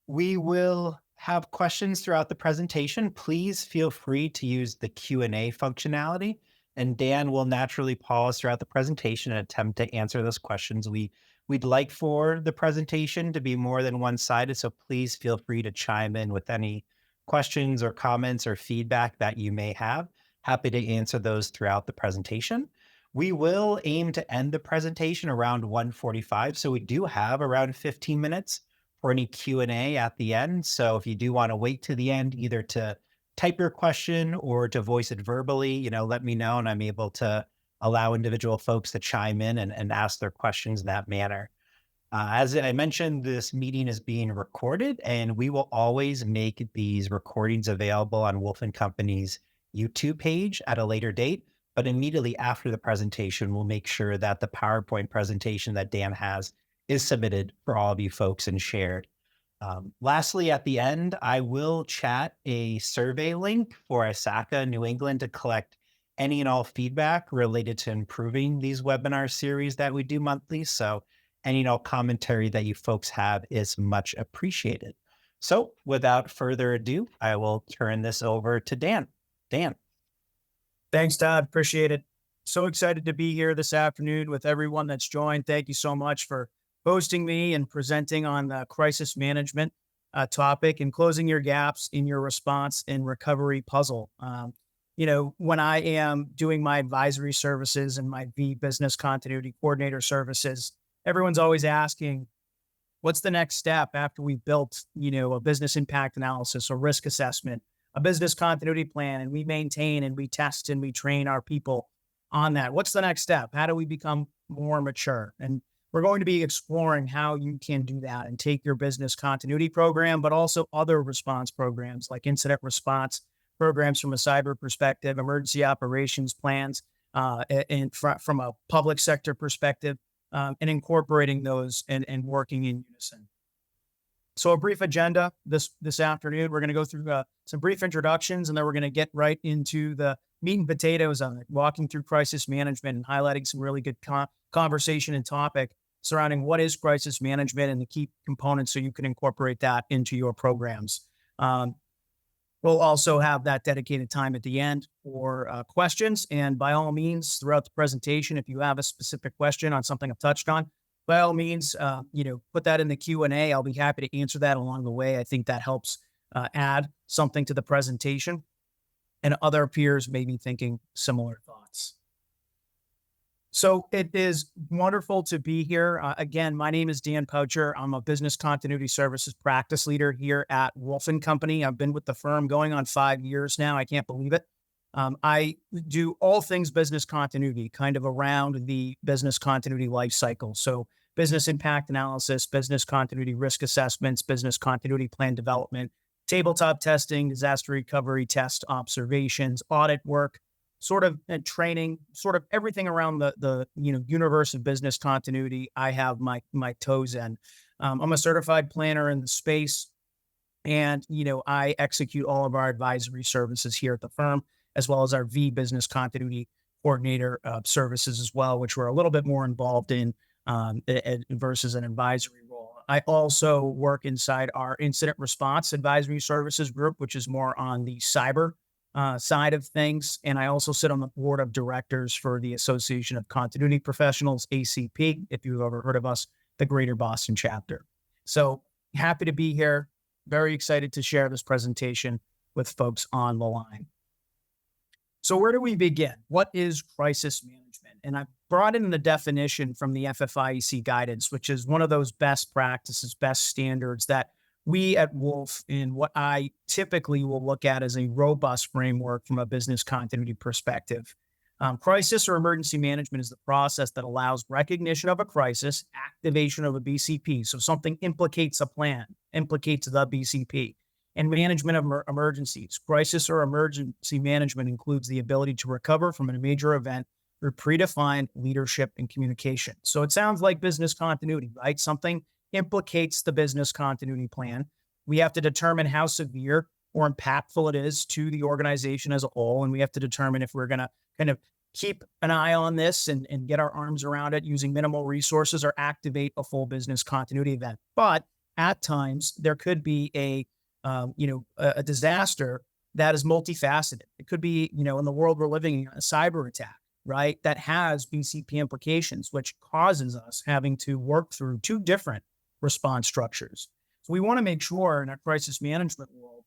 We will have questions throughout the presentation. Please feel free to use the Q&A functionality, and Dan will naturally pause throughout the presentation and attempt to answer those questions. We'd like for the presentation to be more than one-sided, so please feel free to chime in with any questions or comments or feedback that you may have. Happy to answer those throughout the presentation. We will aim to end the presentation around 1:45, so we do have around 15 minutes for any Q&A at the end. So if you do want to wait to the end, either to type your question or to voice it verbally, let me know and I'm able to allow individual folks to chime in and ask their questions in that manner. As I mentioned, this meeting is being recorded and we will always make these recordings available on Wolf and Company's YouTube page at a later date. But immediately after the presentation, we'll make sure that the PowerPoint presentation that Dan has is submitted for all of you folks and shared. Lastly, at the end, I will chat a survey link for ISACA New England to collect any and all feedback related to improving these webinar series that we do monthly. So any and all commentary that you folks have is much appreciated. So without further ado, I will turn this over to Dan. Dan. Thanks, Todd. Appreciate it. So excited to be here this afternoon with everyone that's joined. Thank you so much for hosting me and presenting on the crisis management topic and closing your gaps in your response and recovery puzzle. When I am doing my advisory services and my V business continuity coordinator services, everyone's always asking, what's the next step after we've built, a business impact analysis or risk assessment, a business continuity plan, and we maintain and we test and we train our people on that? What's the next step? How do we become more mature? And we're going to be exploring how you can do that and take your business continuity program, but also other response programs like incident response programs from a cyber perspective, emergency operations plans, and from a public sector perspective, and incorporating those and working in unison. So a brief agenda this afternoon. We're going to go through some brief introductions, and then we're going to get right into the meat and potatoes of it, walking through crisis management and highlighting some really good conversation and topic surrounding what is crisis management and the key components so you can incorporate that into your programs. We'll also have that dedicated time at the end for questions. And by all means, throughout the presentation, if you have a specific question on something I've touched on, by all means, put that in the Q&A. I'll be happy to answer that along the way. I think that helps add something to the presentation, and other peers may be thinking similar thoughts. So it is wonderful to be here. Again, my name is Dan Poucher. I'm a business continuity services practice leader here at Wolf and Company. I've been with the firm going on 5 years now. I can't believe it. I do all things business continuity, kind of around the business continuity life cycle. So business impact analysis, business continuity risk assessments, business continuity plan development, tabletop testing, disaster recovery test observations, audit work, sort of training, sort of everything around the universe of business continuity. I have my toes in. I'm a certified planner in the space, and I execute all of our advisory services here at the firm, as well as our V business continuity coordinator services as well, which we're a little bit more involved in versus an advisory role. I also work inside our incident response advisory services group, which is more on the cyber side of things. And I also sit on the board of directors for the Association of Continuity Professionals, ACP, if you've ever heard of us, the Greater Boston chapter. So happy to be here. Very excited to share this presentation with folks on the line. So where do we begin? What is crisis management? And I brought in the definition from the FFIEC guidance, which is one of those best practices, best standards that we at Wolf, in what I typically will look at as a robust framework from a business continuity perspective. Crisis or emergency management is the process that allows recognition of a crisis, activation of a BCP. So something implicates a plan, implicates the BCP, and management of emergencies. Crisis or emergency management includes the ability to recover from a major event through predefined leadership and communication. So it sounds like business continuity, right? Something implicates the business continuity plan. We have to determine how severe or impactful it is to the organization as a whole. And we have to determine if we're going to kind of keep an eye on this and get our arms around it using minimal resources or activate a full business continuity event. But at times there could be a disaster that is multifaceted. It could be, in the world we're living in, a cyber attack, right? That has BCP implications, which causes us having to work through two different response structures. So we want to make sure in our crisis management world,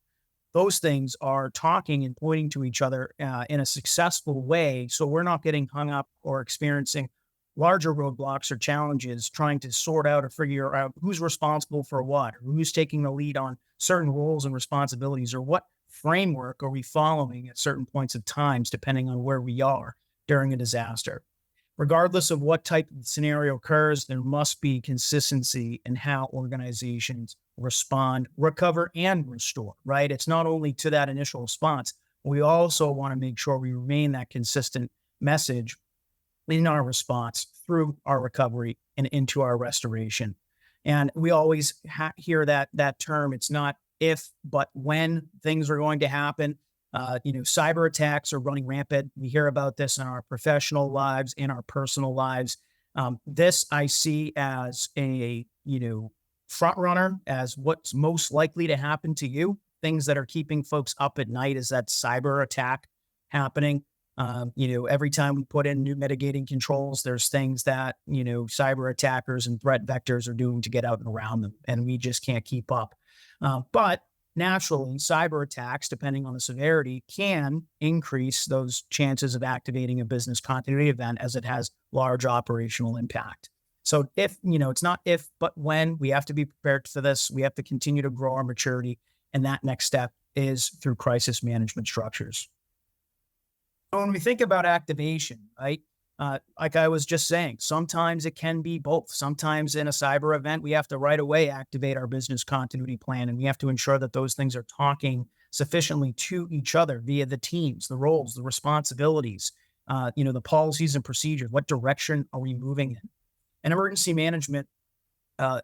those things are talking and pointing to each other in a successful way. So we're not getting hung up or experiencing larger roadblocks or challenges trying to sort out or figure out who's responsible for what, or who's taking the lead on certain roles and responsibilities, or what framework are we following at certain points of times, depending on where we are during a disaster. Regardless of what type of scenario occurs, there must be consistency in how organizations respond, recover, and restore, right? It's not only to that initial response, we also want to make sure we remain that consistent message in our response through our recovery and into our restoration. And we always hear that term. It's not if, but when things are going to happen. Cyber attacks are running rampant. We hear about this in our professional lives, in our personal lives. This I see as a, front runner, as what's most likely to happen to you. Things that are keeping folks up at night is that cyber attack happening. Every time we put in new mitigating controls, there's things that, cyber attackers and threat vectors are doing to get out and around them, and we just can't keep up. But naturally, cyber attacks, depending on the severity, can increase those chances of activating a business continuity event as it has large operational impact. So it's not if, but when. We have to be prepared for this. We have to continue to grow our maturity. And that next step is through crisis management structures. So when we think about activation, right? Like I was just saying, sometimes it can be both. Sometimes in a cyber event, we have to right away activate our business continuity plan, and we have to ensure that those things are talking sufficiently to each other via the teams, the roles, the responsibilities, the policies and procedures. What direction are we moving in? And emergency management,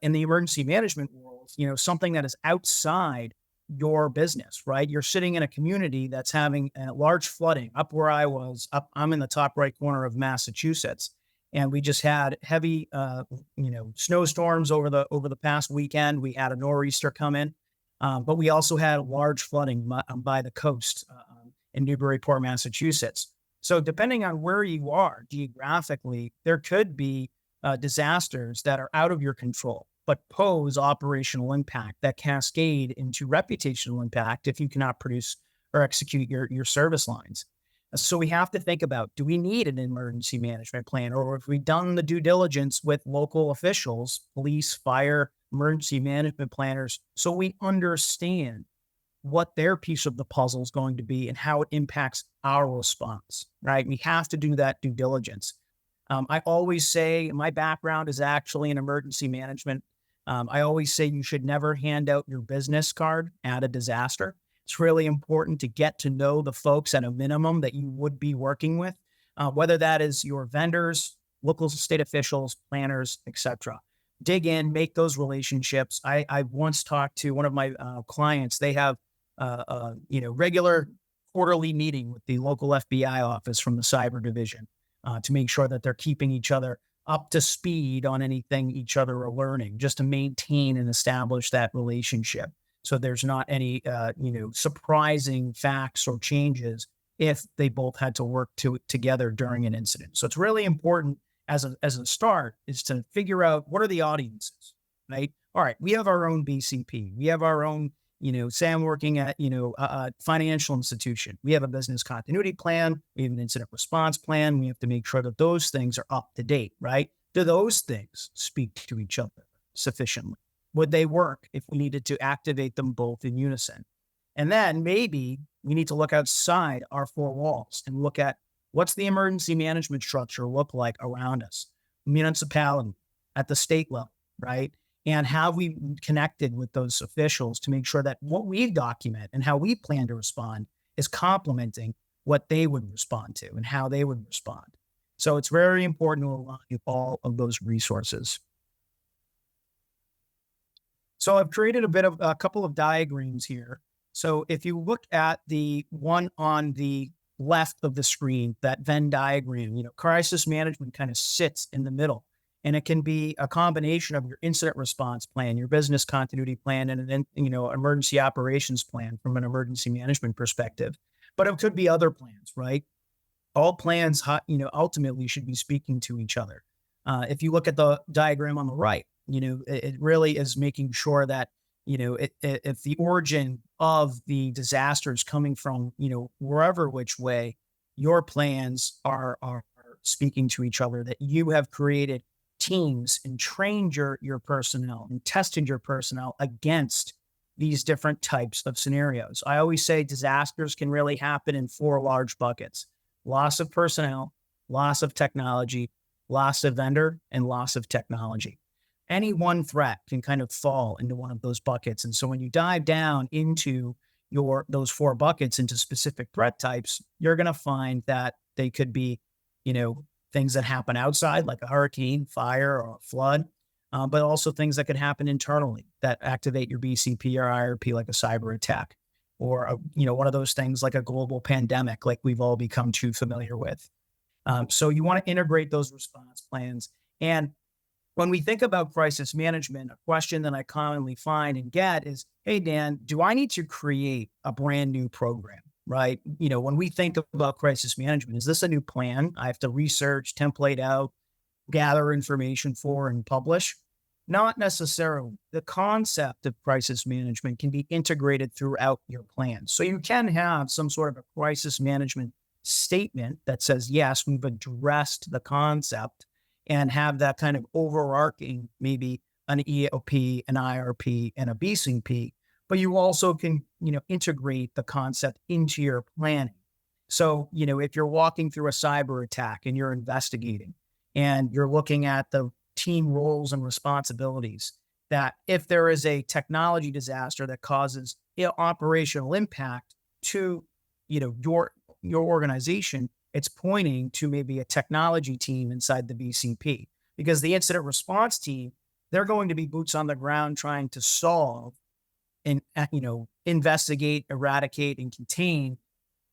in the emergency management world, something that is outside your business, right? You're sitting in a community that's having a large flooding. Up where I was, I'm in the top right corner of Massachusetts, and we just had heavy, snowstorms over the past weekend. We had a nor'easter come in, but we also had large flooding by the coast in Newburyport, Massachusetts. So depending on where you are geographically, there could be disasters that are out of your control, but pose operational impact that cascade into reputational impact if you cannot produce or execute your service lines. So we have to think about, do we need an emergency management plan, or have we done the due diligence with local officials, police, fire, emergency management planners, so we understand what their piece of the puzzle is going to be and how it impacts our response, right? We have to do that due diligence. I always say my background is actually in emergency management. I always say you should never hand out your business card at a disaster. It's really important to get to know the folks at a minimum that you would be working with, whether that is your vendors, local state officials, planners, etc. Dig in, make those relationships. I once talked to one of my clients. They have regular quarterly meeting with the local FBI office from the cyber division to make sure that they're keeping each other up to speed on anything each other are learning, just to maintain and establish that relationship. So there's not any, surprising facts or changes if they both had to work together during an incident. So it's really important as a start is to figure out what are the audiences, right? All right, we have our own BCP. We have our own, say I'm working at, a financial institution. We have a business continuity plan. We have an incident response plan. We have to make sure that those things are up to date, right? Do those things speak to each other sufficiently? Would they work if we needed to activate them both in unison? And then maybe we need to look outside our four walls and look at what's the emergency management structure look like around us, municipality, at the state level, right? And how we connected with those officials to make sure that what we document and how we plan to respond is complementing what they would respond to and how they would respond. So it's very important to align all of those resources. So I've created a couple of diagrams here. So if you look at the one on the left of the screen, that Venn diagram, crisis management kind of sits in the middle. And it can be a combination of your incident response plan, your business continuity plan, and an emergency operations plan from an emergency management perspective. But it could be other plans, right? All plans, ultimately should be speaking to each other. If you look at the diagram on the right, it really is making sure that, if the origin of the disaster is coming from, wherever which way, your plans are speaking to each other, that you have created teams and trained your personnel and tested your personnel against these different types of scenarios. I always say disasters can really happen in four large buckets: loss of personnel, loss of technology, loss of vendor, and loss of technology. Any one threat can kind of fall into one of those buckets. And so when you dive down into those four buckets into specific threat types, you're going to find that they could be, things that happen outside, like a hurricane, fire, or a flood, but also things that could happen internally that activate your BCP or IRP, like a cyber attack, or one of those things like a global pandemic, like we've all become too familiar with. So you want to integrate those response plans. And when we think about crisis management, a question that I commonly find and get is, hey, Dan, do I need to create a brand new program? Right? When we think about crisis management, is this a new plan I have to research, template out, gather information for, and publish? Not necessarily. The concept of crisis management can be integrated throughout your plan. So you can have some sort of a crisis management statement that says, yes, we've addressed the concept, and have that kind of overarching, maybe an EOP, an IRP, and a BCP. But you also can, integrate the concept into your planning. So, if you're walking through a cyber attack and you're investigating and you're looking at the team roles and responsibilities, that if there is a technology disaster that causes operational impact to, your organization, it's pointing to maybe a technology team inside the BCP, because the incident response team, they're going to be boots on the ground trying to solve and, investigate, eradicate, and contain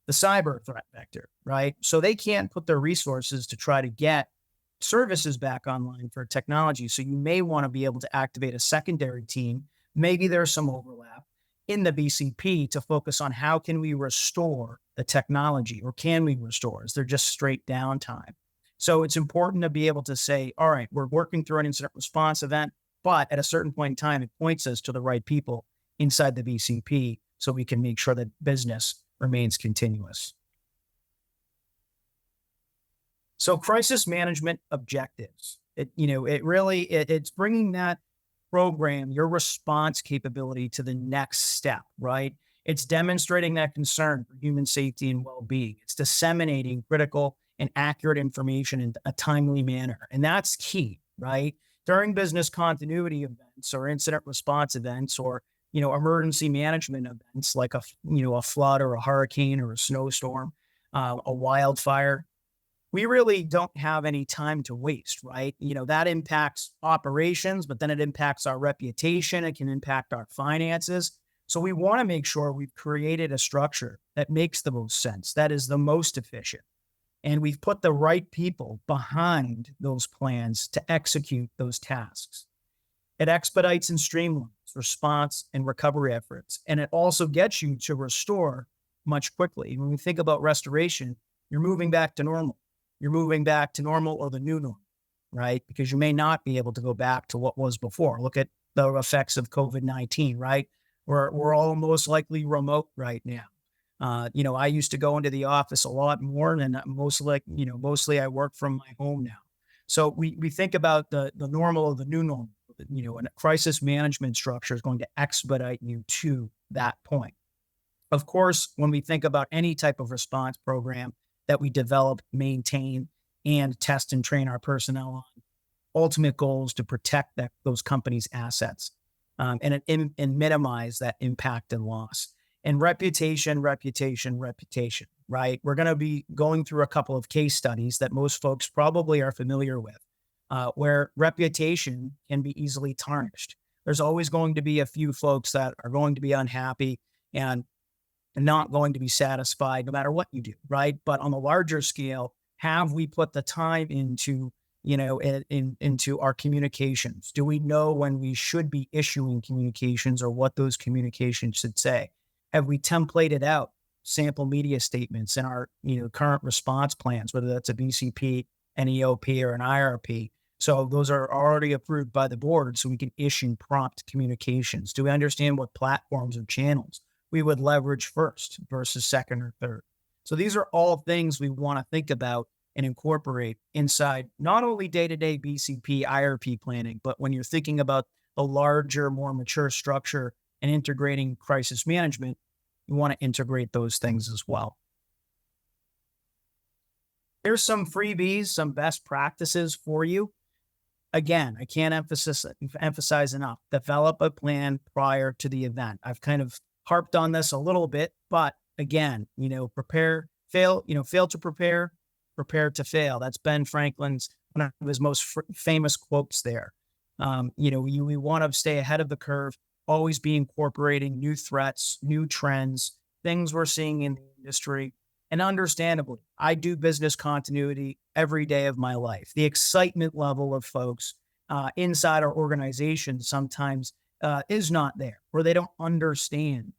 the cyber threat vector, right? So they can't put their resources to try to get services back online for technology. So you may want to be able to activate a secondary team. Maybe there's some overlap in the BCP to focus on how can we restore the technology, or can we restore? Is there just straight downtime? So it's important to be able to say, all right, we're working through an incident response event, but at a certain point in time, it points us to the right people inside the BCP so we can make sure that business remains continuous. So crisis management objectives, it's bringing that program, your response capability, to the next step, right? It's demonstrating that concern for human safety and well-being. It's disseminating critical and accurate information in a timely manner. And that's key, right? During business continuity events or incident response events, or, emergency management events like a flood or a hurricane or a snowstorm, a wildfire, we really don't have any time to waste, right? That impacts operations, but then it impacts our reputation. It can impact our finances. So we want to make sure we've created a structure that makes the most sense, that is the most efficient. And we've put the right people behind those plans to execute those tasks. It expedites and streamlines response and recovery efforts. And it also gets you to restore much quickly. When we think about restoration, you're moving back to normal. You're moving back to normal, or the new normal, right? Because you may not be able to go back to what was before. Look at the effects of COVID-19, right? We're all most likely remote right now. I used to go into the office a lot more, and mostly I work from my home now. So we think about the normal or the new normal, and a crisis management structure is going to expedite you to that point. Of course, when we think about any type of response program that we develop, maintain, and test and train our personnel on, ultimate goal is to protect those companies' assets, and minimize that impact and loss. And reputation, right? We're going to be going through a couple of case studies that most folks probably are familiar with, where reputation can be easily tarnished. There's always going to be a few folks that are going to be unhappy and not going to be satisfied no matter what you do, right? But on a larger scale, have we put the time into, into our communications? Do we know when we should be issuing communications or what those communications should say? Have we templated out sample media statements in our, current response plans, whether that's a BCP, an EOP, or an IRP? So those are already approved by the board, so we can issue prompt communications. Do we understand what platforms or channels we would leverage first versus second or third? So these are all things we want to think about and incorporate inside not only day-to-day BCP, IRP planning, but when you're thinking about the larger, more mature structure and integrating crisis management, you want to integrate those things as well. Here's some freebies, some best practices for you. Again, I can't emphasize enough, develop a plan prior to the event. I've kind of harped on this a little bit, but again, fail to prepare, prepare to fail. That's Ben Franklin's, one of his most famous quotes there. We want to stay ahead of the curve, always be incorporating new threats, new trends, things we're seeing in the industry. And understandably, I do business continuity every day of my life. The excitement level of folks inside our organization sometimes is not there, or they don't understand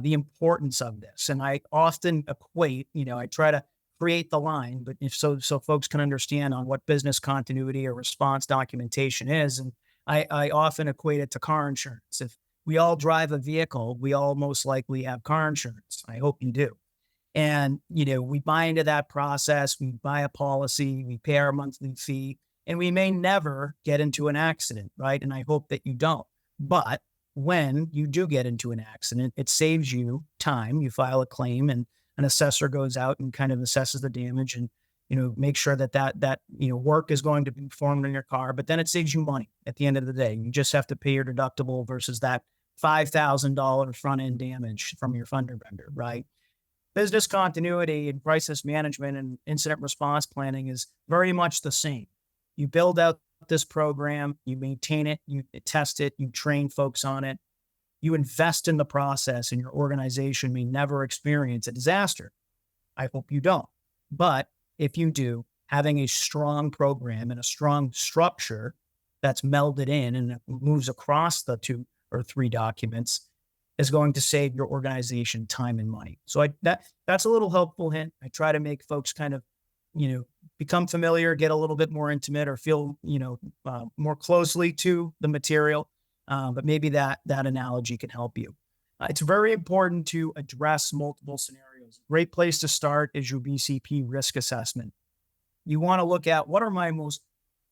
the importance of this. And I often equate, I try to create the line, but if so folks can understand on what business continuity or response documentation is. And I often equate it to car insurance. If we all drive a vehicle, we all most likely have car insurance. I hope you do. And, we buy into that process, we buy a policy, we pay our monthly fee, and we may never get into an accident, right? And I hope that you don't. But when you do get into an accident, it saves you time. You file a claim and an assessor goes out and kind of assesses the damage and, make sure that work is going to be performed on your car, but then it saves you money at the end of the day. You just have to pay your deductible versus that $5,000 front end damage from your funder vendor, right? Business continuity and crisis management and incident response planning is very much the same. You build out this program, you maintain it, you test it, you train folks on it, you invest in the process, and your organization may never experience a disaster. I hope you don't. But if you do, having a strong program and a strong structure that's melded in and moves across the 2 or 3 documents is going to save your organization time and money. So that's a little helpful hint. I try to make folks kind of, become familiar, get a little bit more intimate, or feel, more closely to the material. But maybe that analogy can help you. It's very important to address multiple scenarios. Great place to start is your BCP risk assessment. You want to look at what are my most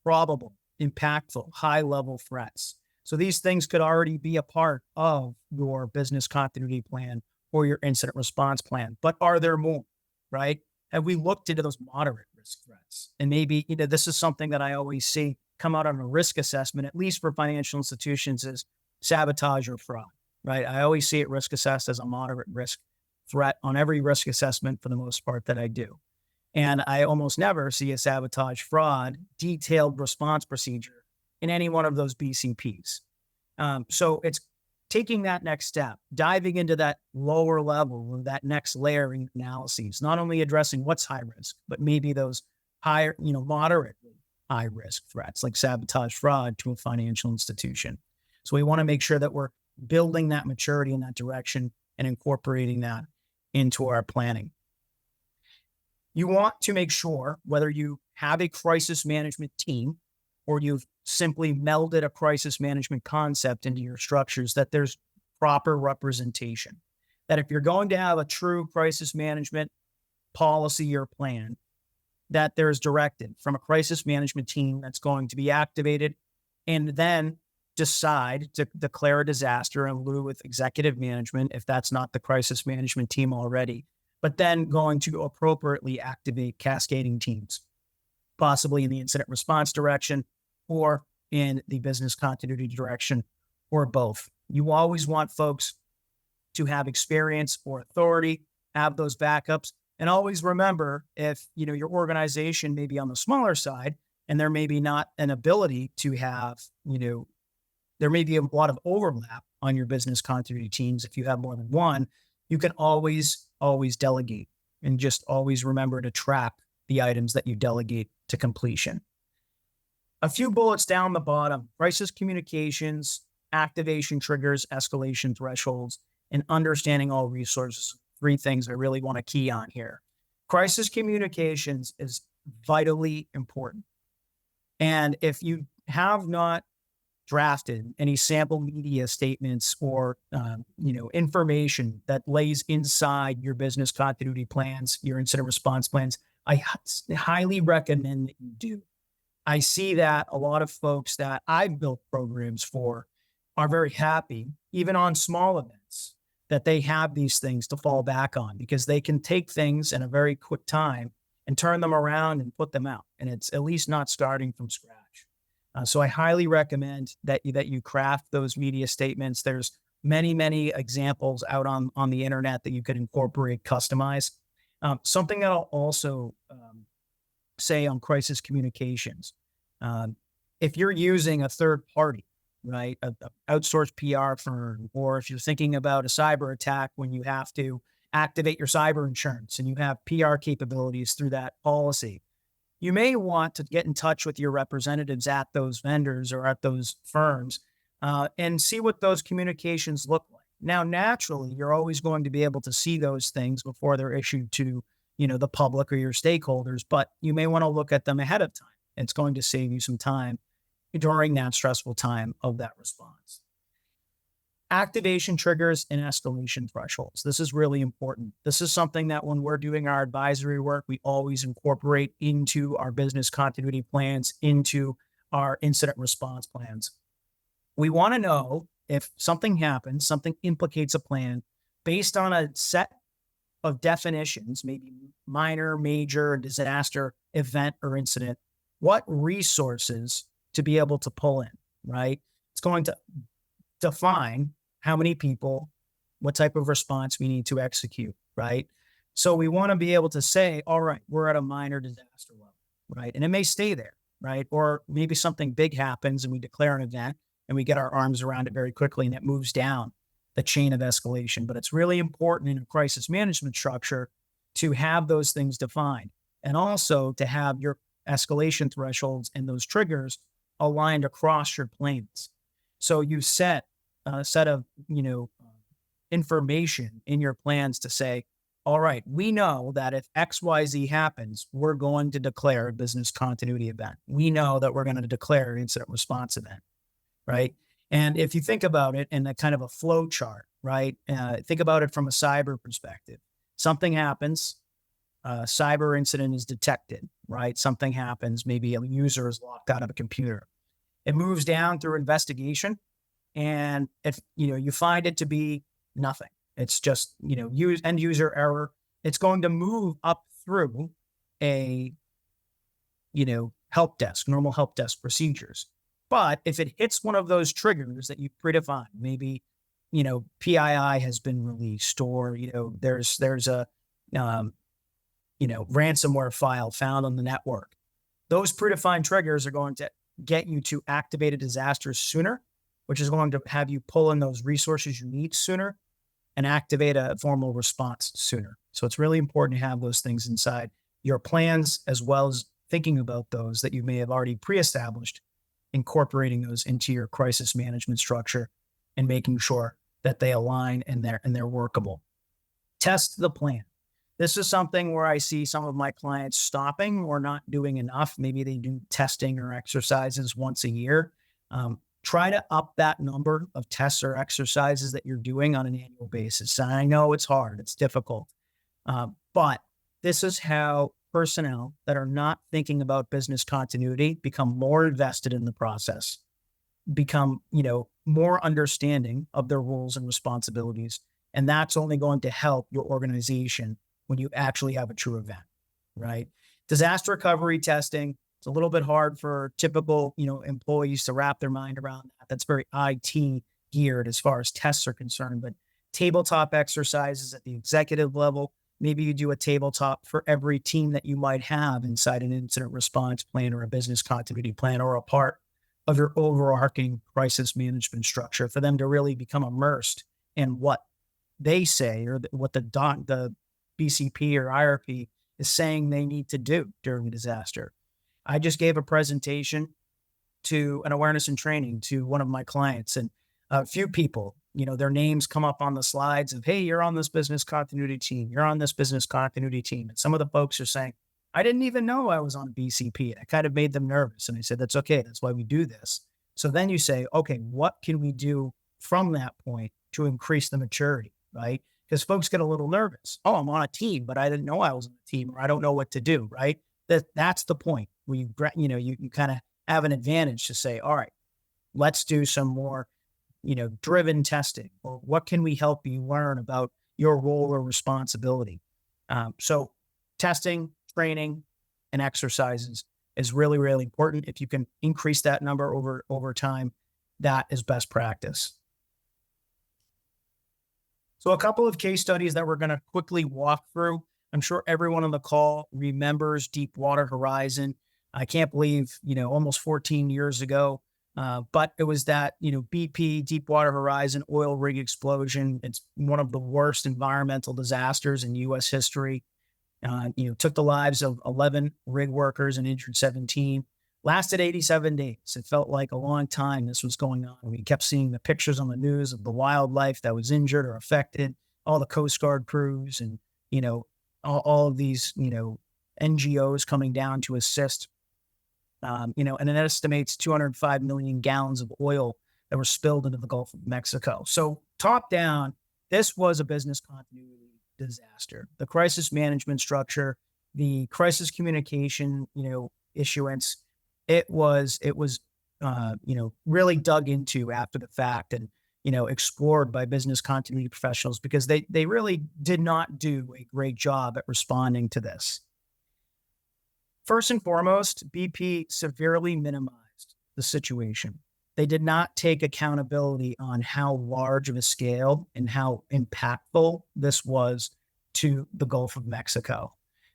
probable, impactful, high-level threats. So these things could already be a part of your business continuity plan or your incident response plan, but are there more, right? Have we looked into those moderate risk threats? And maybe, this is something that I always see come out on a risk assessment, at least for financial institutions, is sabotage or fraud, right? I always see it risk assessed as a moderate risk threat on every risk assessment for the most part that I do. And I almost never see a sabotage fraud detailed response procedure in any one of those BCPs. So it's taking that next step, diving into that lower level or that next layer in analyses, not only addressing what's high risk, but maybe those higher, moderately high risk threats like sabotage fraud to a financial institution. So we want to make sure that we're building that maturity in that direction and incorporating that into our planning. You want to make sure, whether you have a crisis management team or you've simply melded a crisis management concept into your structures, that there's proper representation. That if you're going to have a true crisis management policy or plan, that there's directive from a crisis management team that's going to be activated and then decide to declare a disaster in lieu with executive management if that's not the crisis management team already, but then going to appropriately activate cascading teams, possibly in the incident response direction or in the business continuity direction, or both. You always want folks to have experience or authority, have those backups, and always remember, if your organization may be on the smaller side and there may be not an ability to have, there may be a lot of overlap on your business continuity teams. If you have more than one, you can always delegate, and just always remember to track the items that you delegate to completion. A few bullets down the bottom: crisis communications, activation triggers, escalation thresholds, and understanding all resources. Three things I really want to key on here. Crisis communications is vitally important. And if you have not drafted any sample media statements or information that lays inside your business continuity plans, your incident response plans, I highly recommend that you do. I see that a lot of folks that I've built programs for are very happy, even on small events, that they have these things to fall back on because they can take things in a very quick time and turn them around and put them out. And it's at least not starting from scratch. So I highly recommend that you craft those media statements. There's many examples out on the internet that you could incorporate, customize. Something that I'll also say on crisis communications. If you're using a third party, right, a outsourced PR firm, or if you're thinking about a cyber attack when you have to activate your cyber insurance and you have PR capabilities through that policy, you may want to get in touch with your representatives at those vendors or at those firms and see what those communications look like. Now, naturally, you're always going to be able to see those things before they're issued to the public or your stakeholders, but you may want to look at them ahead of time. It's going to save you some time during that stressful time of that response. Activation triggers and escalation thresholds. This is really important. This is something that when we're doing our advisory work, we always incorporate into our business continuity plans, into our incident response plans. We want to know if something happens, something implicates a plan based on a set of definitions, maybe minor, major, disaster, event, or incident, what resources to be able to pull in, right? It's going to define how many people, what type of response we need to execute, right? So we want to be able to say, all right, we're at a minor disaster level, right? And it may stay there, right? Or maybe something big happens and we declare an event and we get our arms around it very quickly and it moves down the chain of escalation. But it's really important in a crisis management structure to have those things defined and also to have your escalation thresholds and those triggers aligned across your planes. So you set a set of, information in your plans to say, all right, we know that if XYZ happens, we're going to declare a business continuity event. We know that we're going to declare an incident response event, right? And if you think about it in a kind of a flow chart, right? Think about it from a cyber perspective. Something happens, a cyber incident is detected, right? Something happens, maybe a user is locked out of a computer. It moves down through investigation. And if you find it to be nothing, it's just end user error. It's going to move up through a help desk, normal help desk procedures. But if it hits one of those triggers that you predefined, maybe PII has been released, or there's a ransomware file found on the network. Those predefined triggers are going to get you to activate a disaster sooner, which is going to have you pull in those resources you need sooner and activate a formal response sooner. So it's really important to have those things inside your plans, as well as thinking about those that you may have already pre-established, incorporating those into your crisis management structure and making sure that they align and they're workable. Test the plan. This is something where I see some of my clients stopping or not doing enough. Maybe they do testing or exercises once a year. Try to up that number of tests or exercises that you're doing on an annual basis. And I know it's hard, it's difficult, but this is how personnel that are not thinking about business continuity become more invested in the process, become, more understanding of their roles and responsibilities. And that's only going to help your organization when you actually have a true event, right? Disaster recovery testing, it's a little bit hard for typical, employees to wrap their mind around that. That's very IT geared as far as tests are concerned, but tabletop exercises at the executive level, maybe you do a tabletop for every team that you might have inside an incident response plan or a business continuity plan, or a part of your overarching crisis management structure, for them to really become immersed in what they say or what the BCP or IRP is saying they need to do during a disaster. I just gave a presentation to an awareness and training to one of my clients, and a few people, their names come up on the slides of, hey, you're on this business continuity team. You're on this business continuity team. And some of the folks are saying, I didn't even know I was on BCP. I kind of made them nervous. And I said, that's okay. That's why we do this. So then you say, okay, what can we do from that point to increase the maturity, right? Because folks get a little nervous. Oh, I'm on a team, but I didn't know I was on a team, or I don't know what to do, right? That's the point where you kind of have an advantage to say, all right, let's do some more, driven testing, or what can we help you learn about your role or responsibility? So testing, training, and exercises is really, really important. If you can increase that number over time, that is best practice. So a couple of case studies that we're going to quickly walk through. I'm sure everyone on the call remembers Deepwater Horizon. I can't believe, almost 14 years ago, but it was that, BP, Deepwater Horizon oil rig explosion. It's one of the worst environmental disasters in U.S. history. Took the lives of 11 rig workers and injured 17. Lasted 87 days. It felt like a long time this was going on. We kept seeing the pictures on the news of the wildlife that was injured or affected, all the Coast Guard crews, and, all of these, NGOs coming down to assist. And it estimates 205 million gallons of oil that were spilled into the Gulf of Mexico. So top down, this was a business continuity disaster. The crisis management structure, the crisis communication, issuance, it was really dug into after the fact and, explored by business continuity professionals, because they really did not do a great job at responding to this. First and foremost, BP severely minimized the situation. They did not take accountability on how large of a scale and how impactful this was to the Gulf of Mexico.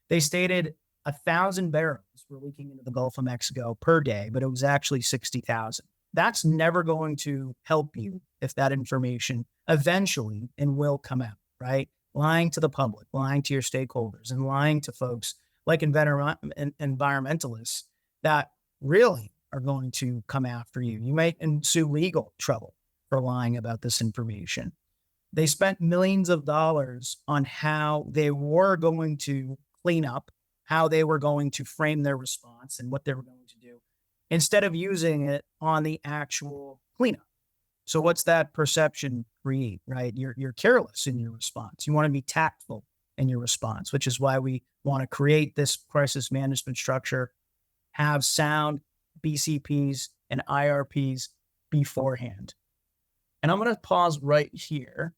They stated 1,000 barrels were leaking into the Gulf of Mexico per day, but it was actually 60,000. That's never going to help you if that information eventually and will come out, right? Lying to the public, lying to your stakeholders, and lying to folks like environmentalists that really are going to come after you. You might ensue legal trouble for lying about this information. They spent millions of dollars on how they were going to clean up, how they were going to frame their response and what they were going to do, instead of using it on the actual cleanup. So what's that perception create, right? You're careless in your response. You want to be tactful in your response, which is why we want to create this crisis management structure, have sound BCPs and IRPs beforehand. And I'm going to pause right here.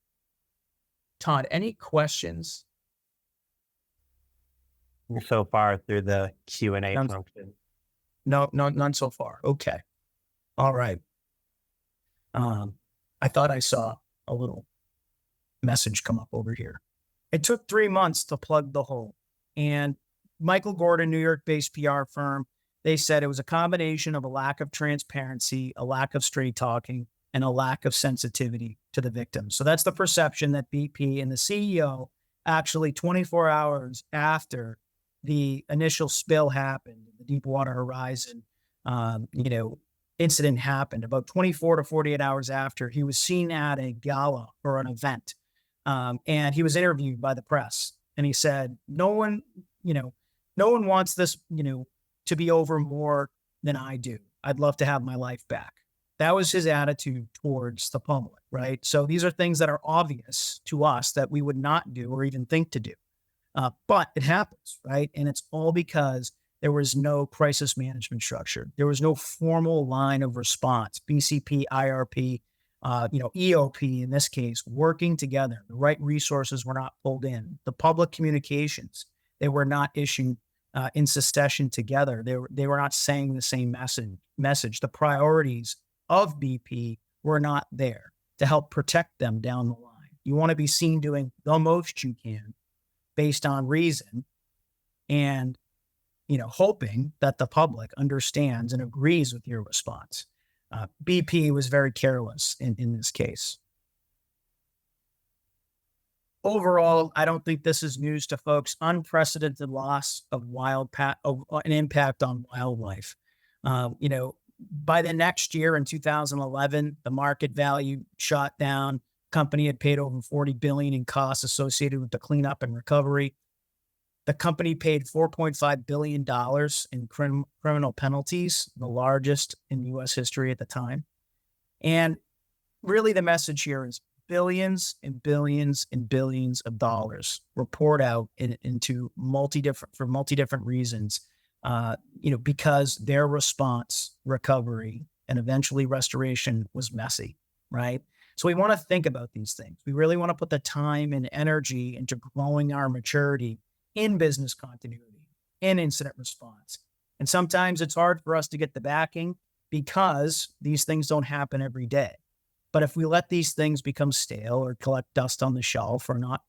Todd, any questions? So far through the Q&A None. function. No, none so far. Okay. All right. I thought I saw a little message come up over here. It took 3 months to plug the hole. And Michael Gordon, New York-based PR firm, they said it was a combination of a lack of transparency, a lack of straight talking, and a lack of sensitivity to the victims. So that's the perception that BP and the CEO actually 24 hours after the initial spill happened, the Deepwater Horizon, incident happened, about 24 to 48 hours after, he was seen at a gala or an event. And he was interviewed by the press, and he said, no one wants this, to be over more than I do. I'd love to have my life back. That was his attitude towards the public, right? So these are things that are obvious to us that we would not do or even think to do. But it happens, right? And it's all because there was no crisis management structure. There was no formal line of response, BCP, IRP, EOP in this case, working together. The right resources were not pulled in. The public communications, they were not issued in succession together. They were not saying the same message. The priorities of BP were not there to help protect them down the line. You want to be seen doing the most you can based on reason and, hoping that the public understands and agrees with your response. BP was very careless in this case. Overall, I don't think this is news to folks. Unprecedented loss of an impact on wildlife. By the next year in 2011, the market value shot down. Company had paid over 40 billion in costs associated with the cleanup and recovery. The company paid $4.5 billion in criminal penalties, the largest in U.S. history at the time. And really the message here is billions and billions and billions of dollars were poured out into multi-different reasons, because their response, recovery, and eventually restoration was messy, right? So we want to think about these things. We really want to put the time and energy into growing our maturity in business continuity, in incident response. And sometimes it's hard for us to get the backing because these things don't happen every day. But if we let these things become stale or collect dust on the shelf or not,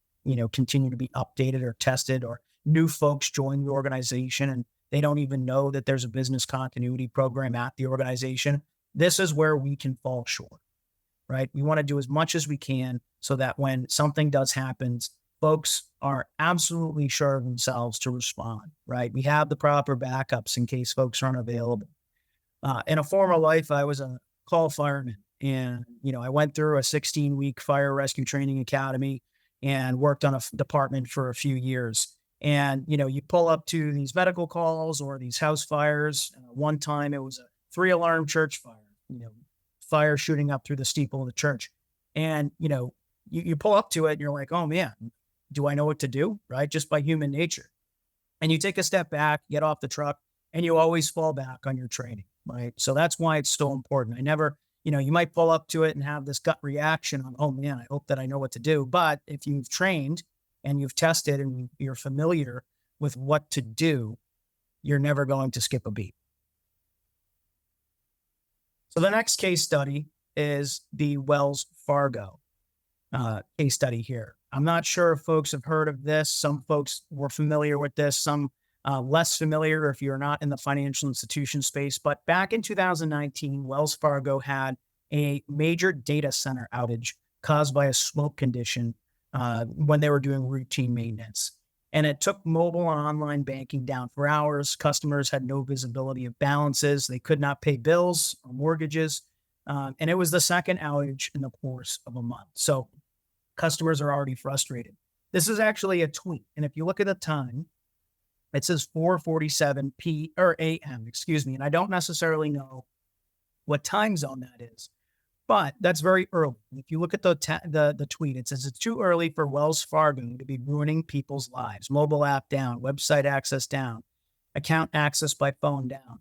continue to be updated or tested, or new folks join the organization and they don't even know that there's a business continuity program at the organization, this is where we can fall short, right? We want to do as much as we can so that when something does happen, folks are absolutely sure of themselves to respond, right? We have the proper backups in case folks aren't available. In a former life, I was a call fireman, and I went through a 16-week fire rescue training academy and worked on a department for a few years. And you pull up to these medical calls or these house fires. One time it was a 3-alarm church fire, fire shooting up through the steeple of the church. And you pull up to it and you're like, oh man, do I know what to do? Right? Just by human nature. And you take a step back, get off the truck, and you always fall back on your training, right? So that's why it's so important. I never, you might pull up to it and have this gut reaction on, oh man, I hope that I know what to do. But if you've trained and you've tested and you're familiar with what to do, you're never going to skip a beat. So the next case study is the Wells Fargo case study here. I'm not sure if folks have heard of this. Some folks were familiar with this, some less familiar if you're not in the financial institution space. But back in 2019, Wells Fargo had a major data center outage caused by a smoke condition when they were doing routine maintenance. And it took mobile and online banking down for hours. Customers had no visibility of balances. They could not pay bills or mortgages. And it was the second outage in the course of a month. So customers are already frustrated. This is actually a tweet. And if you look at the time, it says 4:47 a.m., excuse me. And I don't necessarily know what time zone that is, but that's very early. If you look at the tweet, it says it's too early for Wells Fargo to be ruining people's lives. Mobile app down, website access down, account access by phone down.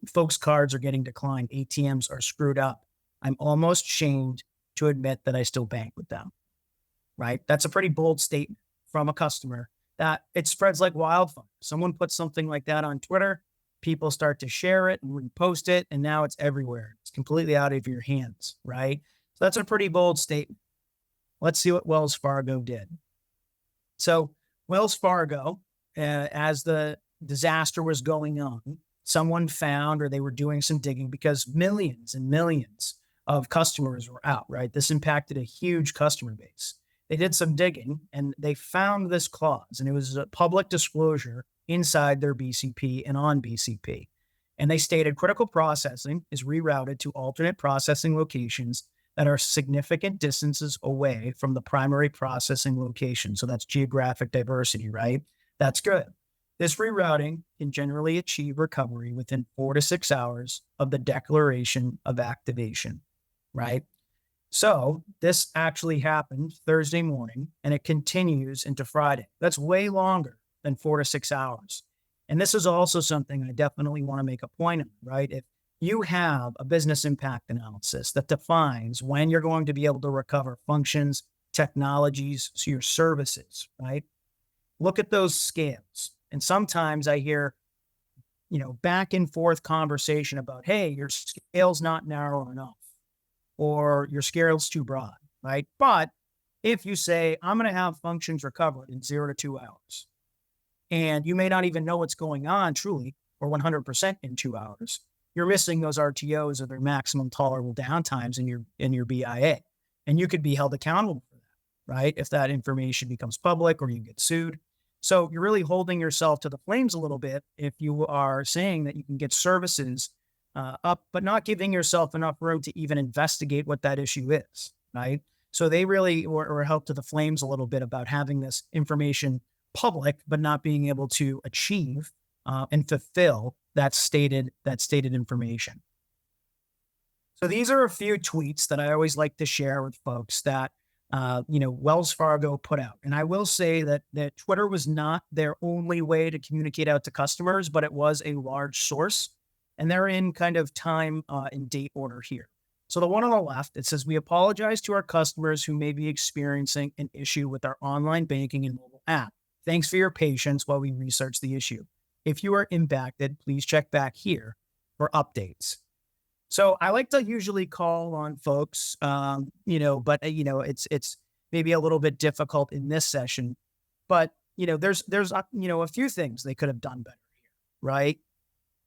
Folks' cards are getting declined. ATMs are screwed up. I'm almost ashamed to admit that I still bank with them, right? That's a pretty bold statement from a customer that it spreads like wildfire. Someone puts something like that on Twitter, people start to share it and repost it, and now it's everywhere. It's completely out of your hands, right? So that's a pretty bold statement. Let's see what Wells Fargo did. So Wells Fargo, as the disaster was going on, someone found, or they were doing some digging because millions and millions of customers were out, right? This impacted a huge customer base. They did some digging and they found this clause, and it was a public disclosure inside their BCP and on BCP. And they stated critical processing is rerouted to alternate processing locations that are significant distances away from the primary processing location. So that's geographic diversity, right? That's good. This rerouting can generally achieve recovery within 4 to 6 hours of the declaration of activation, right? So this actually happened Thursday morning and it continues into Friday. That's way longer than 4 to 6 hours. And this is also something I definitely want to make a point of, right? If you have a business impact analysis that defines when you're going to be able to recover functions, technologies, so your services, right? Look at those scales. And sometimes I hear, back and forth conversation about, hey, your scale's not narrow enough or your scale's too broad, right? But if you say, I'm going to have functions recovered in 0 to 2 hours, and you may not even know what's going on truly, or 100% in 2 hours, you're missing those RTOs or their maximum tolerable downtimes in your BIA. And you could be held accountable for that, right? If that information becomes public or you get sued. So you're really holding yourself to the flames a little bit if you are saying that you can get services up, but not giving yourself enough room to even investigate what that issue is, right? So they really were helped to the flames a little bit about having this information public, but not being able to achieve and fulfill that stated information. So these are a few tweets that I always like to share with folks that Wells Fargo put out. And I will say that Twitter was not their only way to communicate out to customers, but it was a large source. And they're in kind of time and date order here. So the one on the left, it says, "We apologize to our customers who may be experiencing an issue with our online banking and mobile app. Thanks for your patience while we research the issue. If you are impacted, please check back here for updates." So I like to usually call on folks, but it's maybe a little bit difficult in this session. But there's a few things they could have done better here, right?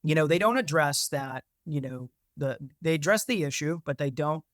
They don't address that. They address the issue, but they don't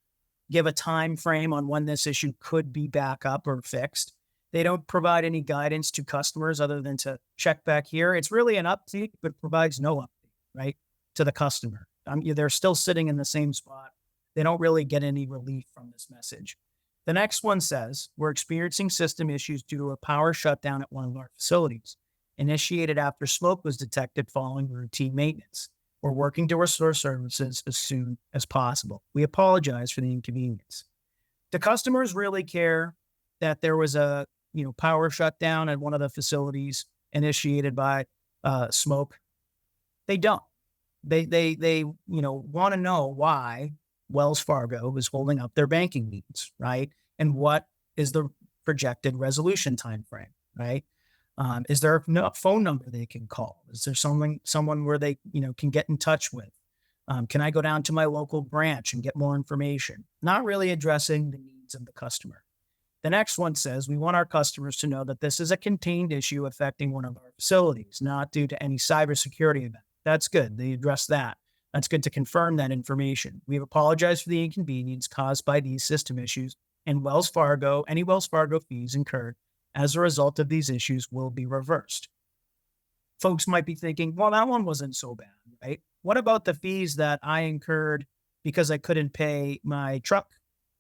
give a time frame on when this issue could be back up or fixed. They don't provide any guidance to customers other than to check back here. It's really an update, but provides no update, right, to the customer. They're still sitting in the same spot. They don't really get any relief from this message. The next one says, "We're experiencing system issues due to a power shutdown at one of our facilities, initiated after smoke was detected following routine maintenance. We're working to restore services as soon as possible. We apologize for the inconvenience." Do customers really care that there was a power shutdown at one of the facilities initiated by smoke? They don't. They want to know why Wells Fargo is holding up their banking needs, right? And what is the projected resolution time frame, right? Is there a phone number they can call? Is there someone where they can get in touch with? Can I go down to my local branch and get more information? Not really addressing the needs of the customer. The next one says, "We want our customers to know that this is a contained issue affecting one of our facilities, not due to any cybersecurity event." That's good. They address that. That's good to confirm that information. "We apologize for the inconvenience caused by these system issues, and any Wells Fargo fees incurred as a result of these issues will be reversed." Folks might be thinking, well, that one wasn't so bad, right? What about the fees that I incurred because I couldn't pay my truck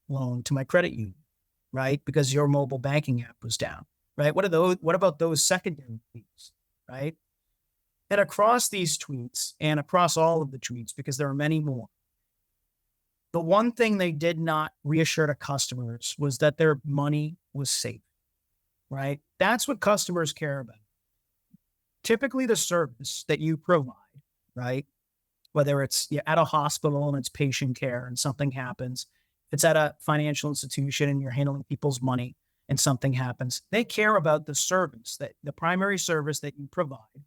loan to my credit union, right? Because your mobile banking app was down, right? What about those secondary fees, right? And across these tweets and across all of the tweets, because there are many more, the one thing they did not reassure to customers was that their money was safe, right? That's what customers care about. Typically, the service that you provide, right? Whether it's at a hospital and it's patient care and something happens, if it's at a financial institution and you're handling people's money and something happens, they care about the primary service that you provide.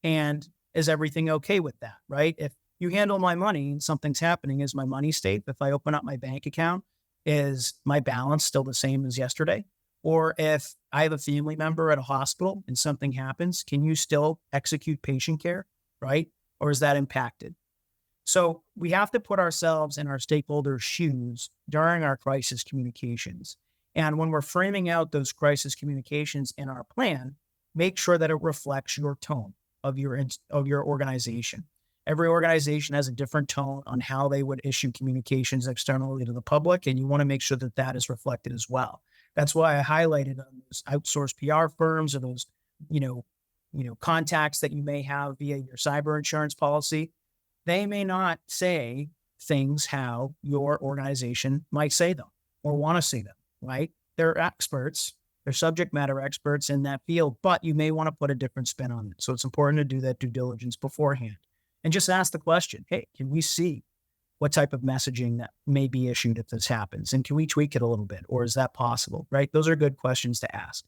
And is everything okay with that, right? If you handle my money and something's happening, is my money safe? If I open up my bank account, is my balance still the same as yesterday? Or if I have a family member at a hospital and something happens, can you still execute patient care, right? Or is that impacted? So we have to put ourselves in our stakeholders' shoes during our crisis communications. And when we're framing out those crisis communications in our plan, make sure that it reflects your tone of your organization. Every organization has a different tone on how they would issue communications externally to the public, and you want to make sure that that is reflected as well. That's why I highlighted on those outsourced PR firms or those, contacts that you may have via your cyber insurance policy. They may not say things how your organization might say them or want to say them, right? They're experts. They're subject matter experts in that field, but you may want to put a different spin on it. So it's important to do that due diligence beforehand and just ask the question, hey, can we see what type of messaging that may be issued if this happens? And can we tweak it a little bit? Or is that possible, right? Those are good questions to ask.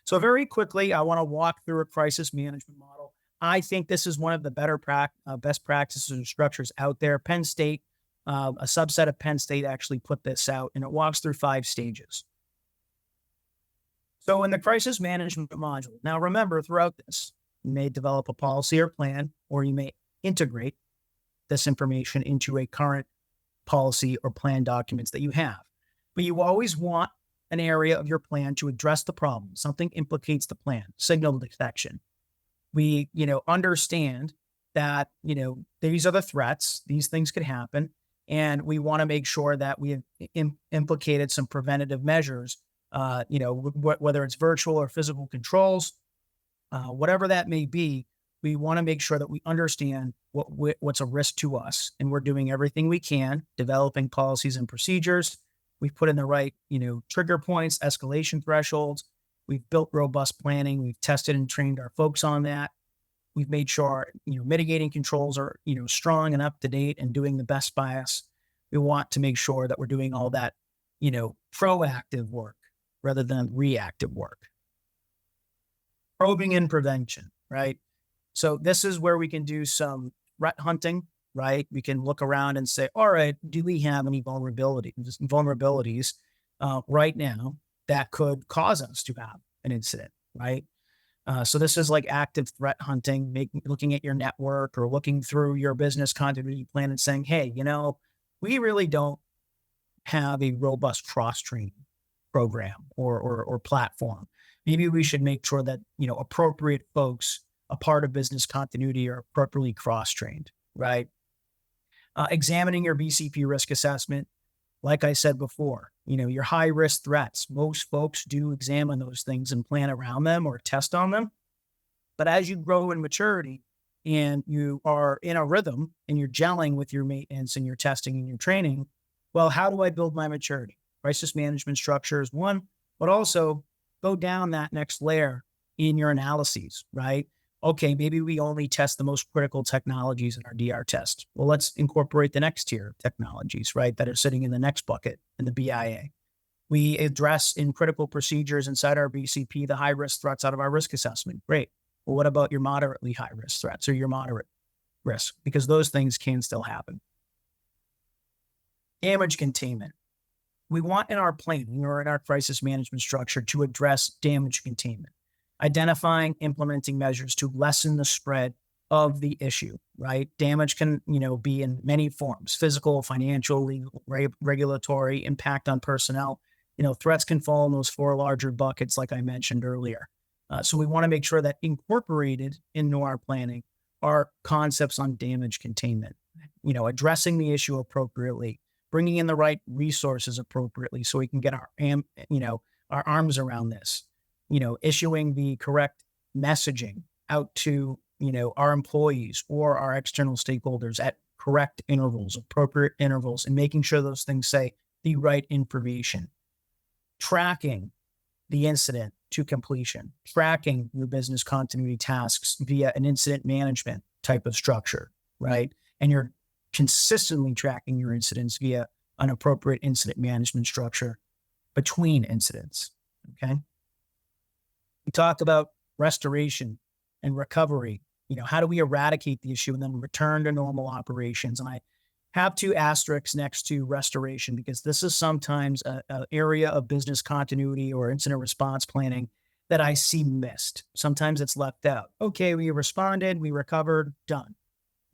So very quickly, I want to walk through a crisis management model. I think this is one of the better best practices and structures out there. Penn State, a subset of Penn State actually put this out, and it walks through 5 stages. So in the crisis management module, now remember, throughout this, you may develop a policy or plan, or you may integrate this information into a current policy or plan documents that you have. But you always want an area of your plan to address the problem. Something implicates the plan, signal detection. We, understand that, these are the threats, these things could happen. And we want to make sure that we have implicated some preventative measures, whether it's virtual or physical controls, whatever that may be. We want to make sure that we understand what's a risk to us. And we're doing everything we can, developing policies and procedures. We've put in the right, trigger points, escalation thresholds. We've built robust planning. We've tested and trained our folks on that. We've made sure, mitigating controls are, strong and up to date and doing the best by us. We want to make sure that we're doing all that, proactive work rather than reactive work. Probing and prevention, right? So this is where we can do some threat hunting, right? We can look around and say, all right, do we have any vulnerabilities right now that could cause us to have an incident, right? So this is like active threat hunting, looking at your network or looking through your business continuity plan and saying, hey, we really don't have a robust cross-training program or platform. Maybe we should make sure that, appropriate folks, a part of business continuity, are appropriately cross-trained, right? Examining your BCP risk assessment. Like I said before, your high risk threats, most folks do examine those things and plan around them or test on them. But as you grow in maturity and you are in a rhythm and you're gelling with your maintenance and your testing and your training, well, how do I build my maturity? Crisis management structure is one, but also go down that next layer in your analyses, right? Okay, maybe we only test the most critical technologies in our DR test. Well, let's incorporate the next tier of technologies, right, that are sitting in the next bucket in the BIA. We address in critical procedures inside our BCP the high risk threats out of our risk assessment. Great. Well, what about your moderately high risk threats or your moderate risk? Because those things can still happen. Damage containment. We want in our planning or in our crisis management structure to address damage containment. Identifying, implementing measures to lessen the spread of the issue, right? Damage can, be in many forms: physical, financial, legal, regulatory, impact on personnel. Threats can fall in those four larger buckets, like I mentioned earlier. So we want to make sure that incorporated into our planning are concepts on damage containment, addressing the issue appropriately, bringing in the right resources appropriately so we can get our arms around this. Issuing the correct messaging out to, our employees or our external stakeholders at correct intervals, appropriate intervals, and making sure those things say the right information. Tracking the incident to completion, tracking your business continuity tasks via an incident management type of structure, right? And you're consistently tracking your incidents via an appropriate incident management structure between incidents, okay? We talked about restoration and recovery. How do we eradicate the issue and then return to normal operations? And I have two asterisks next to restoration because this is sometimes an area of business continuity or incident response planning that I see missed. Sometimes it's left out. Okay, we responded, we recovered, done.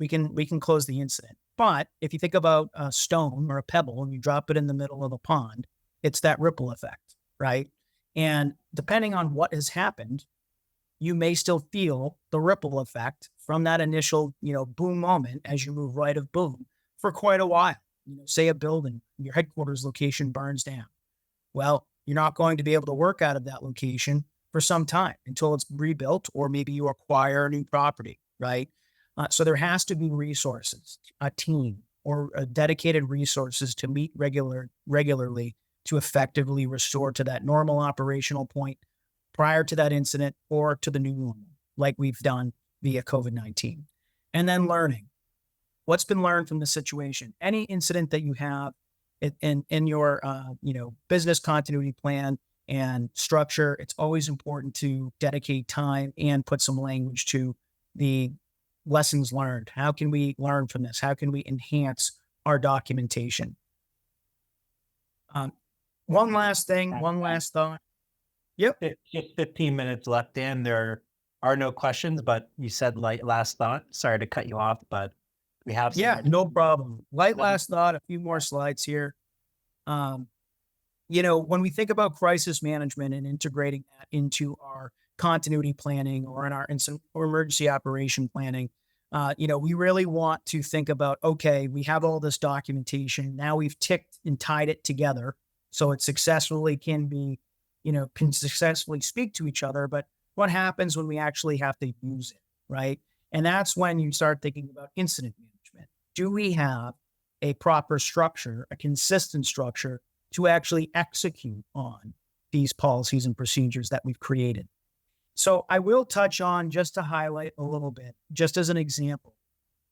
We can close the incident. But if you think about a stone or a pebble and you drop it in the middle of a pond, it's that ripple effect, right? And depending on what has happened, you may still feel the ripple effect from that initial, boom moment as you move right of boom for quite a while. Say a building, your headquarters location burns down. Well, you're not going to be able to work out of that location for some time until it's rebuilt, or maybe you acquire a new property, right? So there has to be resources, a team, or dedicated resources to meet regularly to effectively restore to that normal operational point prior to that incident or to the new normal, like we've done via COVID-19. And then learning. What's been learned from the situation? Any incident that you have in your business continuity plan and structure, it's always important to dedicate time and put some language to the lessons learned. How can we learn from this? How can we enhance our documentation? One last thing, one last thought. Yep. Just 15 minutes left, Dan. There are no questions, but you said last thought. Sorry to cut you off, but we have some. Yeah, no problem. Last thought, a few more slides here. When we think about crisis management and integrating that into our continuity planning or in our incident or emergency operation planning, We really want to think about, okay, we have all this documentation. Now we've ticked and tied it together so it successfully can be, can successfully speak to each other. But what happens when we actually have to use it, right? And that's when you start thinking about incident management. Do we have a proper structure, a consistent structure to actually execute on these policies and procedures that we've created? So I will touch on, just to highlight a little bit, just as an example,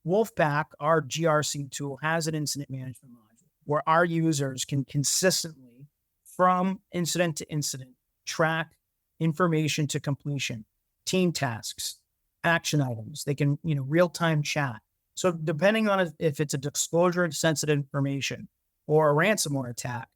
WolfPAC, our GRC tool, has an incident management module where our users can consistently, from incident to incident, track information to completion, team tasks, action items. They can, real-time chat. So depending on if it's a disclosure of sensitive information or a ransomware attack,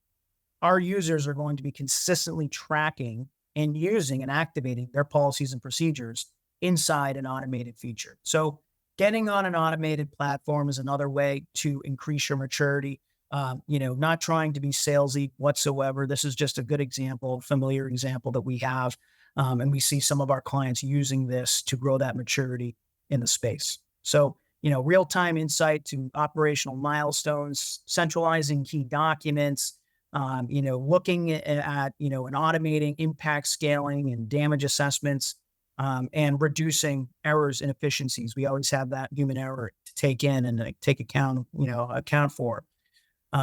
our users are going to be consistently tracking and using and activating their policies and procedures inside an automated feature. So getting on an automated platform is another way to increase your maturity. Not trying to be salesy whatsoever. This is just a good example, familiar example that we have. And we see some of our clients using this to grow that maturity in the space. So, real-time insight to operational milestones, centralizing key documents, looking at, and automating impact scaling and damage assessments, and reducing errors and inefficiencies. We always have that human error to take in and take account for.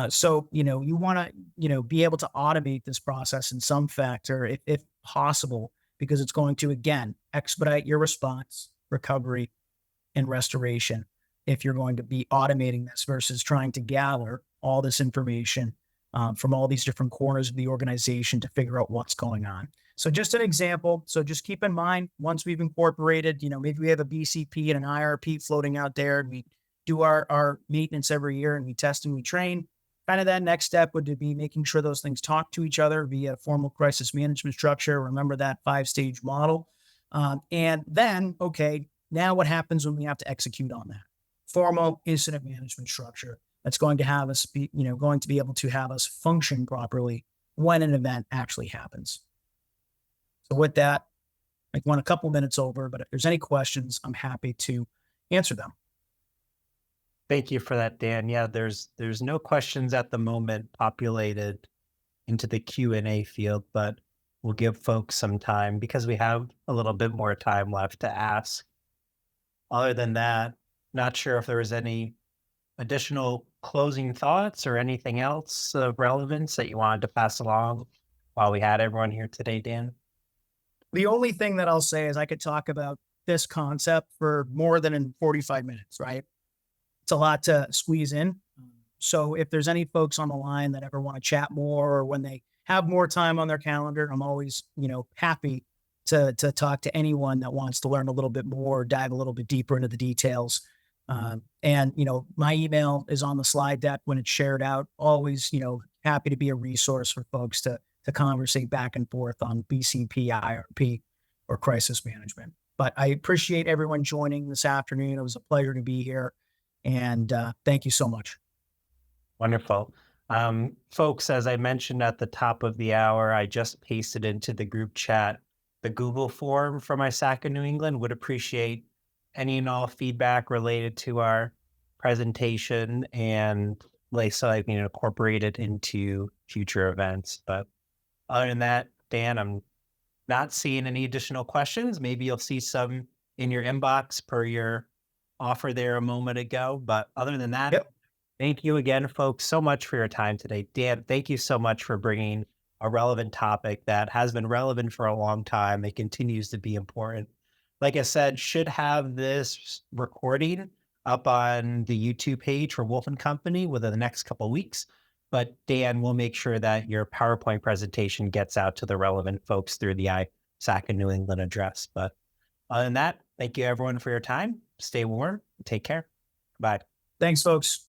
So, you want to, be able to automate this process in some factor if possible, because it's going to, again, expedite your response, recovery, and restoration if you're going to be automating this versus trying to gather all this information from all these different corners of the organization to figure out what's going on. So just an example. So just keep in mind, once we've incorporated, maybe we have a BCP and an IRP floating out there, and we do our maintenance every year and we test and we train. Kind of that next step would be making sure those things talk to each other via a formal crisis management structure. Remember that 5-stage model. And then, okay, now what happens when we have to execute on that? Formal incident management structure that's going to have us be, going to be able to have us function properly when an event actually happens. So with that, I went a couple minutes over, but if there's any questions, I'm happy to answer them. Thank you for that, Dan. Yeah, there's no questions at the moment populated into the Q&A field, but we'll give folks some time because we have a little bit more time left to ask. Other than that, not sure if there was any additional closing thoughts or anything else of relevance that you wanted to pass along while we had everyone here today, Dan. The only thing that I'll say is I could talk about this concept for more than in 45 minutes, right? It's a lot to squeeze in. So if there's any folks on the line that ever want to chat more, or when they have more time on their calendar, I'm always, happy to talk to anyone that wants to learn a little bit more, dive a little bit deeper into the details. And my email is on the slide deck when it's shared out. Always, happy to be a resource for folks to conversate back and forth on BCP, IRP, or crisis management. But I appreciate everyone joining this afternoon. It was a pleasure to be here. And thank you so much. Wonderful. Folks, as I mentioned at the top of the hour, I just pasted into the group chat the Google form from ISACA New England. Would appreciate any and all feedback related to our presentation, and so I can incorporate it into future events. But other than that, Dan, I'm not seeing any additional questions. Maybe you'll see some in your inbox per your offer there a moment ago. But other than that, Yep. Thank you again, folks, so much for your time today. Dan, thank you so much for bringing a relevant topic that has been relevant for a long time. It continues to be important. Like I said, should have this recording up on the YouTube page for Wolf & Company within the next couple of weeks. But Dan will make sure that your PowerPoint presentation gets out to the relevant folks through the ISACA New England address. But other than that, thank you everyone for your time. Stay warm. Take care. Bye. Thanks, folks.